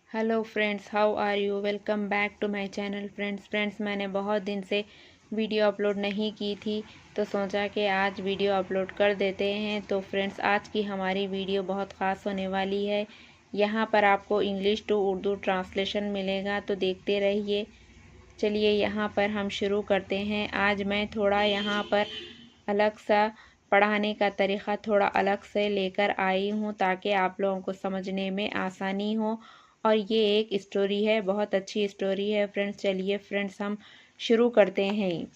Hello friends, how are you. Welcome back to my channel. Friends मैंने बहुत दिन से वीडियो अपलोड नहीं की थी, तो सोचा कि आज वीडियो अपलोड कर देते हैं। तो फ्रेंड्स, आज की हमारी वीडियो बहुत ख़ास होने वाली है। यहाँ पर आपको इंग्लिश टू उर्दू ट्रांसलेशन मिलेगा, तो देखते रहिए। चलिए यहाँ पर हम शुरू करते हैं। आज मैं थोड़ा यहाँ पर अलग सा पढ़ाने का तरीक़ा थोड़ा अलग से लेकर आई हूँ, ताकि आप लोगों को समझने में आसानी हो। और ये एक स्टोरी है, बहुत अच्छी स्टोरी है फ्रेंड्स। चलिए फ्रेंड्स, हम शुरू करते हैं।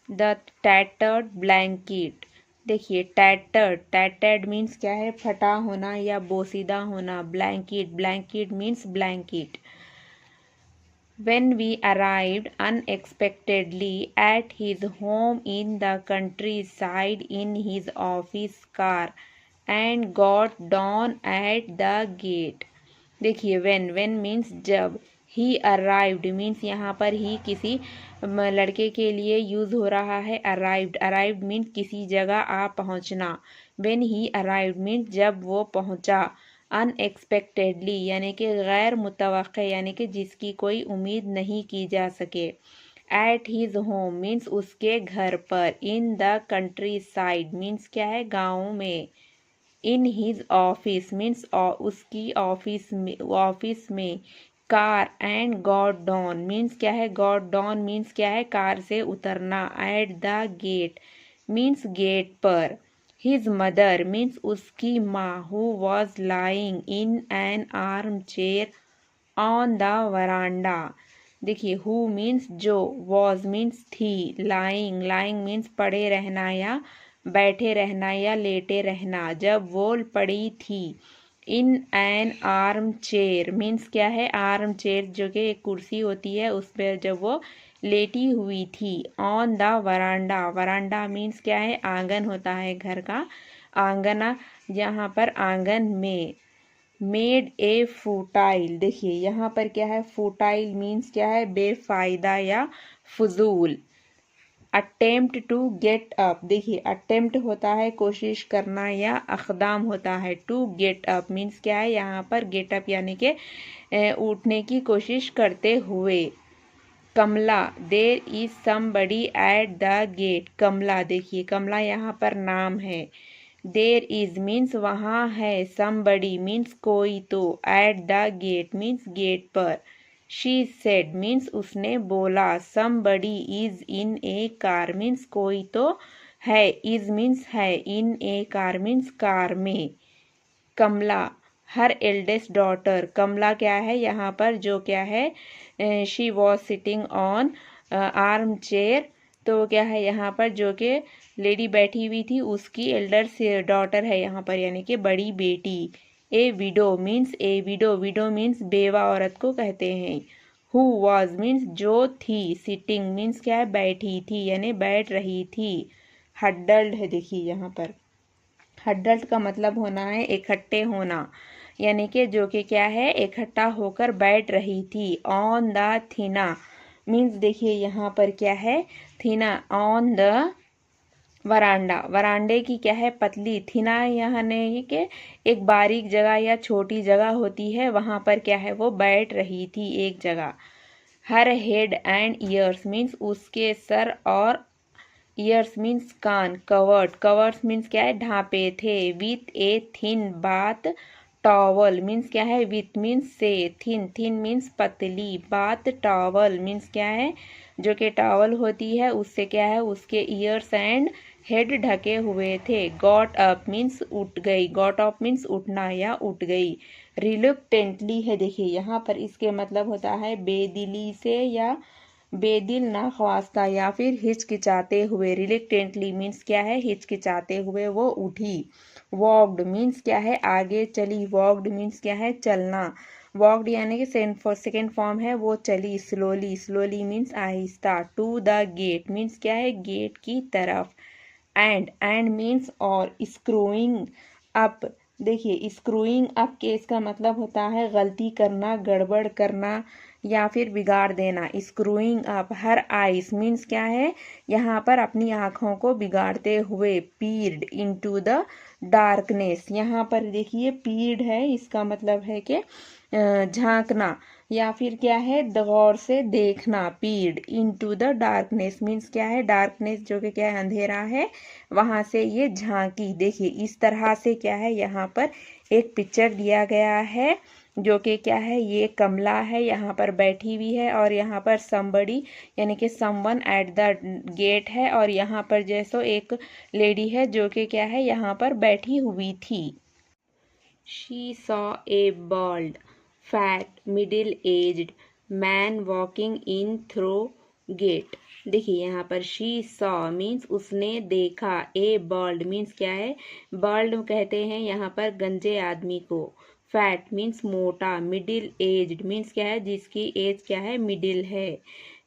The tattered blanket. देखिए, टैटर्ड मीन्स क्या है, फटा होना या बोसीदा होना। Blanket means blanket. When we arrived unexpectedly at his home in the countryside in his office car and got down at the gate. देखिए, when means जब, he arrived means यहाँ पर ही किसी लड़के के लिए यूज़ हो रहा है। arrived means किसी जगह आ पहुँचना। when he arrived means जब वो पहुँचा। अनएक्सपेक्टेडली यानी कि गैर मुतवक्के, यानी कि जिसकी कोई उम्मीद नहीं की जा सके। एट हीज होम मीन्स उसके घर पर। In the country side means क्या है, गाँव में। इन हीज ऑफिस मीन्स उसकी ऑफिस में। Car and got down means क्या है, गॉट डाउन मीन्स क्या है, कार से उतरना। At the gate means gate पर। हिज मदर मीन्स उसकी माँ, who was lying in an arm chair on the veranda. देखिए, हु मीन्स जो, वॉज मीन्स थी, लाइंग मीन्स पड़े रहना या बैठे रहना या लेटे रहना। जब वो पड़ी थी। इन एन आर्म चेयर मीन्स क्या है, आर्म चेयर जो कि एक कुर्सी होती है, उस पर जब वो लेटी हुई थी। ऑन द वरांडा मीन्स क्या है, आंगन होता है घर का, आंगना, यहाँ पर आंगन में। Made a futile. देखिए यहाँ पर क्या है, फुटाइल मीन्स क्या है, बेफायदा या फजूल। Attempt to get up. देखिए, अटेम्प्ट होता है कोशिश करना या अक़दाम होता है। टू गेट अप मीन्स क्या है, यहाँ पर गेट अप यानी कि उठने की कोशिश करते हुए। Kamala, there is somebody at the gate. Kamala, देखिए कमला यहाँ पर नाम है। देर इज मीन्स वहाँ है। समबडी मीन्स कोई, तो at the gate means gate पर। शी सेड मीन्स उसने बोला। Somebody is in a car means कोई तो है, इज मीन्स है, in a car means car में। कमला, हर एल्डेस्ट डॉटर। कमला क्या है यहाँ पर, जो क्या है, she was sitting on arm chair. तो क्या है यहाँ पर, जो कि लेडी बैठी हुई थी, उसकी एल्डर से डॉटर है यहाँ पर, यानी कि बड़ी बेटी। ए विडो मीन्स बेवा औरत को कहते हैं। हु वॉज मीन्स जो थी। सिटिंग मीन्स क्या है, बैठी थी यानी बैठ रही थी। हड्डल्ड है, देखिए यहाँ पर हड्डल्ड का मतलब होना है इकट्ठे होना, यानी कि जो कि क्या है, इकट्ठा होकर बैठ रही थी। ऑन द थीना मीन्स देखिए यहाँ पर क्या है, थीना। ऑन द वरांडे की क्या है, पतली। थीना यहाँ नहीं कि एक बारीक जगह या छोटी जगह होती है, वहाँ पर क्या है, वो बैठ रही थी एक जगह। हर हेड एंड ईयर्स मीन्स उसके सर और ईयर्स मीन्स कान। कवर्स मीन्स क्या है, ढांपे थे। विथ ए थिन बात टॉवल मीन्स क्या है, विथ मीन्स से, थिन मीन्स पतली, बात टॉवल मीन्स क्या है, जो कि टॉवल होती है, उससे क्या है, उसके ईयर्स एंड हेड ढके हुए थे। गॉट अप मीन्स उठ गई। गॉट अप मीन्स उठना या उठ गई। रिलुक्टेंटली है, देखिए यहाँ पर इसके मतलब होता है बेदिली से या बेदिल नाख्वास्ता या फिर हिचकिचाते हुए। रिलक्टेंटली मीन्स क्या है, हिचकिचाते हुए वो उठी। वॉक्ड मीन्स क्या है, आगे चली। वॉक्ड मीन्स क्या है, चलना। वॉक्ड यानी कि सेकेंड फॉर्म है, वो चली। स्लोली मीन्स आहिस्ता। टू द गेट मीन्स क्या है, गेट की तरफ। एंड मीन्स और। स्क्रूइंग अप, देखिए स्क्रूइंग अप के इसका मतलब होता है गलती करना, गड़बड़ करना या फिर बिगाड़ देना। Screwing up. हर आइस मीन्स क्या है, यहाँ पर अपनी आँखों को बिगाड़ते हुए। पीर्ड इनटू द डार्कनेस, यहाँ पर देखिए पीर्ड है, इसका मतलब है कि झांकना या फिर क्या है गौर से देखना। पीड इनटू द डार्कनेस मीन्स क्या है डार्कनेस जो कि क्या है अंधेरा है, वहां से ये झांकी। देखिए इस तरह से क्या है यहाँ पर एक पिक्चर दिया गया है जो कि क्या है ये कमला है, यहाँ पर बैठी हुई है और यहाँ पर समबड़ी यानी कि समवन एट द गेट है और यहाँ पर जैसो एक लेडी है जो कि क्या है यहाँ पर बैठी हुई थी। She saw a bald fat middle aged man walking in through gate. देखिए यहाँ पर शी सॉ मीन्स उसने देखा, ए बॉल्ड मीन्स क्या है बॉल्ड कहते हैं यहाँ पर गंजे आदमी को, फैट मीन्स मोटा, मिडिल एज्ड मीन्स क्या है जिसकी एज क्या है मिडिल है,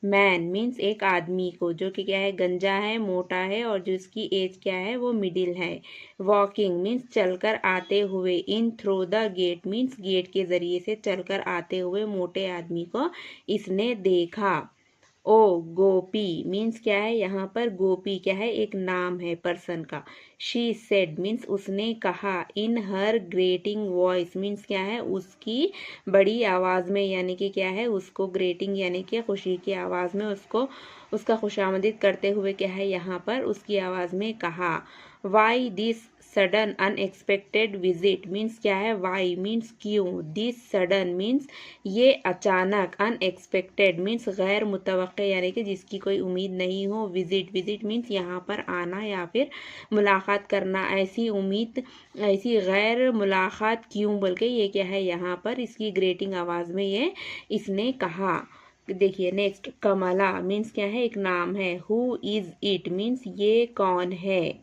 मैन मीन्स एक आदमी को जो कि क्या है गंजा है मोटा है और जिसकी एज क्या है वो मिडिल है, वॉकिंग मीन्स चलकर आते हुए, in through the gate means gate के जरिए से चलकर आते हुए मोटे आदमी को इसने देखा। ओ गोपी मीन्स क्या है यहाँ पर गोपी क्या है एक नाम है पर्सन का, शी सेड मीन्स उसने कहा, इन हर ग्रेटिंग वॉइस मीन्स क्या है उसकी बड़ी आवाज़ में, यानी कि क्या है उसको ग्रेटिंग यानी कि खुशी की आवाज़ में उसको उसका खुशामदीद करते हुए क्या है यहाँ पर उसकी आवाज़ में कहा। Why this sudden unexpected visit means क्या है वाई मीन्स क्यों, दिस सडन मीन्स ये अचानक, अनएक्सपेक्टेड मीन्स गैर मुतवक्के यानी कि जिसकी कोई उम्मीद नहीं हो, विजिट विजिट मीन्स यहाँ पर आना या फिर मुलाकात करना, ऐसी उम्मीद ऐसी गैर मुलाकात क्यों बोल के ये क्या है यहाँ पर इसकी ग्रेटिंग आवाज़ में ये इसने कहा। देखिए नेक्स्ट कमला मीन्स क्या है एक नाम है, हु इज़ इट मीन्स ये कौन है,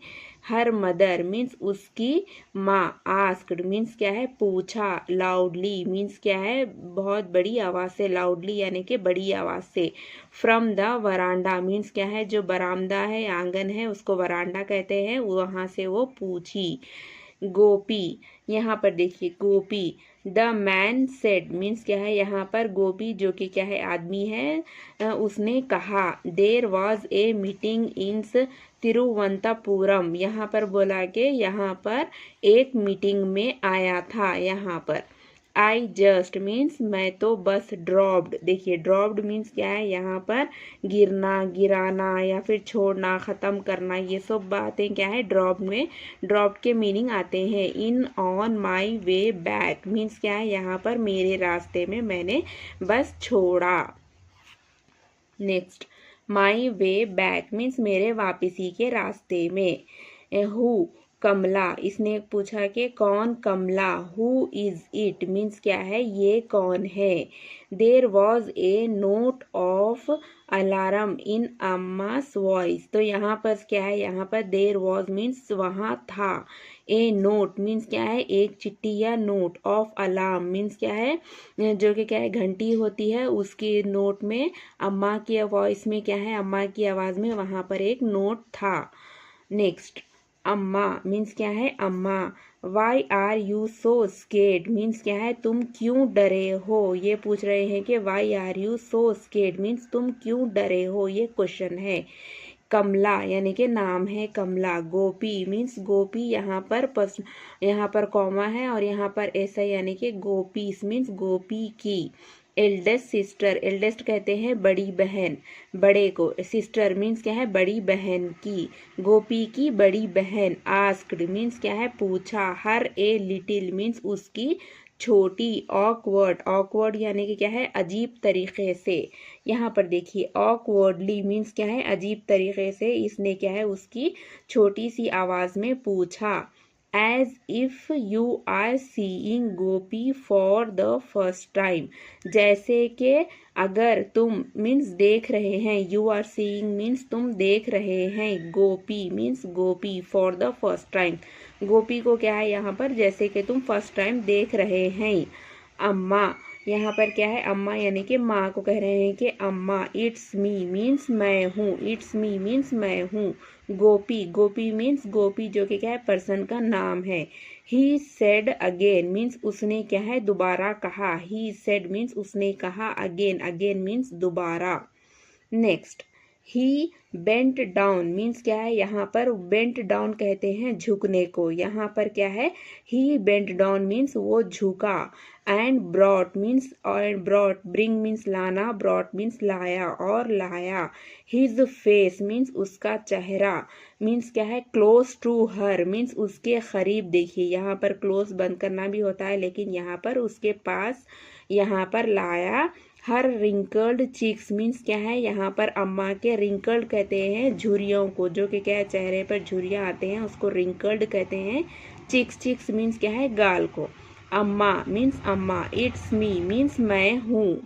हर मदर मीन्स उसकी माँ, आस्क्ड मीन्स क्या है पूछा, लाउडली मीन्स क्या है बहुत बड़ी आवाज़ से, लाउडली यानी कि बड़ी आवाज़ से, फ्रॉम द वरांडा मीन्स क्या है जो बरामदा है आंगन है उसको वरांडा कहते हैं, वहाँ से वो पूछी। गोपी यहाँ पर देखिए गोपी, द मैन सेड मीन्स क्या है यहाँ पर गोपी जो कि क्या है आदमी है उसने कहा, there was a meeting in Thiruvananthapuram यहाँ पर बोला कि यहाँ पर एक मीटिंग में आया था, यहाँ पर आई जस्ट मीन्स मैं तो बस, ड्रॉप्ड देखिए ड्रॉप्ड मीन्स क्या है यहाँ पर गिरना गिराना या फिर छोड़ना ख़त्म करना, ये सब बातें क्या है ड्रॉप में ड्रॉप्ड के मीनिंग आते हैं। In on my way back means क्या है यहाँ पर मेरे रास्ते में मैंने बस छोड़ा। Next my way back means मेरे वापसी के रास्ते में। हु कमला इसने पूछा कि कौन कमला, हु इज़ इट मीन्स क्या है ये कौन है। There was a note of alarm in Amma's voice, तो यहाँ पर क्या है यहाँ पर देर वॉज मीन्स वहाँ था, ए नोट मीन्स क्या है एक चिट्ठी या नोट, ऑफ अलार्म मीन्स क्या है जो कि क्या है घंटी होती है उसकी नोट में, अम्मा की वॉइस में क्या है अम्मा की आवाज़ में वहाँ पर एक नोट था। नेक्स्ट अम्मा मीन्स क्या है अम्मा, why are you so scared means क्या है तुम क्यों डरे हो, ये पूछ रहे हैं कि why are you so scared means तुम क्यों डरे हो, ये क्वेश्चन है। कमला यानी कि नाम है कमला। गोपी मीन्स गोपी यहाँ पर कॉमा है और यहाँ पर ऐसा यानी कि गोपी मीन्स गोपी की। एल्डेस्ट सिस्टर, एल्डेस्ट कहते हैं बड़ी बहन, बड़े को, सिस्टर मीन्स क्या है बड़ी बहन की, गोपी की बड़ी बहन। आस्क्ड मीन्स क्या है पूछा, हर ए लिटिल मीन्स उसकी छोटी, ऑकवर्ड ऑकवर्ड यानी कि क्या है अजीब तरीके से, यहाँ पर देखिए ऑकवर्डली मीन्स क्या है अजीब तरीके से इसने क्या है उसकी छोटी सी आवाज़ में पूछा। As if you are seeing Gopi for the first time, जैसे कि अगर तुम मीन्स देख रहे हैं, यू आर सीइंग मीन्स तुम देख रहे हैं, Gopi means Gopi for the first time, Gopi को क्या है यहाँ पर जैसे कि तुम फर्स्ट टाइम देख रहे हैं। अम्मा यहाँ पर क्या है अम्मा यानी कि माँ को कह रहे हैं कि अम्मा। इट्स मी मीन्स मैं हूँ, इट्स मी मीन्स मैं हूँ। गोपी, गोपी मीन्स गोपी जो कि क्या है पर्सन का नाम है। ही सेड अगेन मीन्स उसने क्या है दोबारा कहा, ही सेड मीन्स उसने कहा, अगेन अगेन मीन्स दोबारा। नेक्स्ट ही बेंट डाउन मीन्स क्या है, यहाँ पर बेंट डाउन कहते हैं झुकने को, यहाँ पर क्या है, ही बेंट डाउन मीन्स वो झुका। एंड ब्रॉट मीन्स, और ब्रॉट, ब्रिंग मीन्स लाना, ब्रॉट मीन्स लाया और लाया। हिज फेस मीन्स उसका चेहरा, मीन्स क्या है, क्लोज टू हर मीन्स उसके करीब। देखिए यहाँ पर क्लोज बंद करना भी होता है, लेकिन यहाँ पर उसके पास, यहाँ पर लाया। हर रिंकल्ड चीक्स मीन्स क्या है, यहाँ पर अम्मा के रिंकल्ड कहते हैं झुर्रियों को, जो कि क्या है, चेहरे पर झुर्रियाँ आते हैं उसको रिंकल्ड कहते हैं। चिक्स, चिक्स मीन्स क्या है, गाल को। अम्मा मीन्स अम्मा। इट्स मी मीन्स मैं हूँ।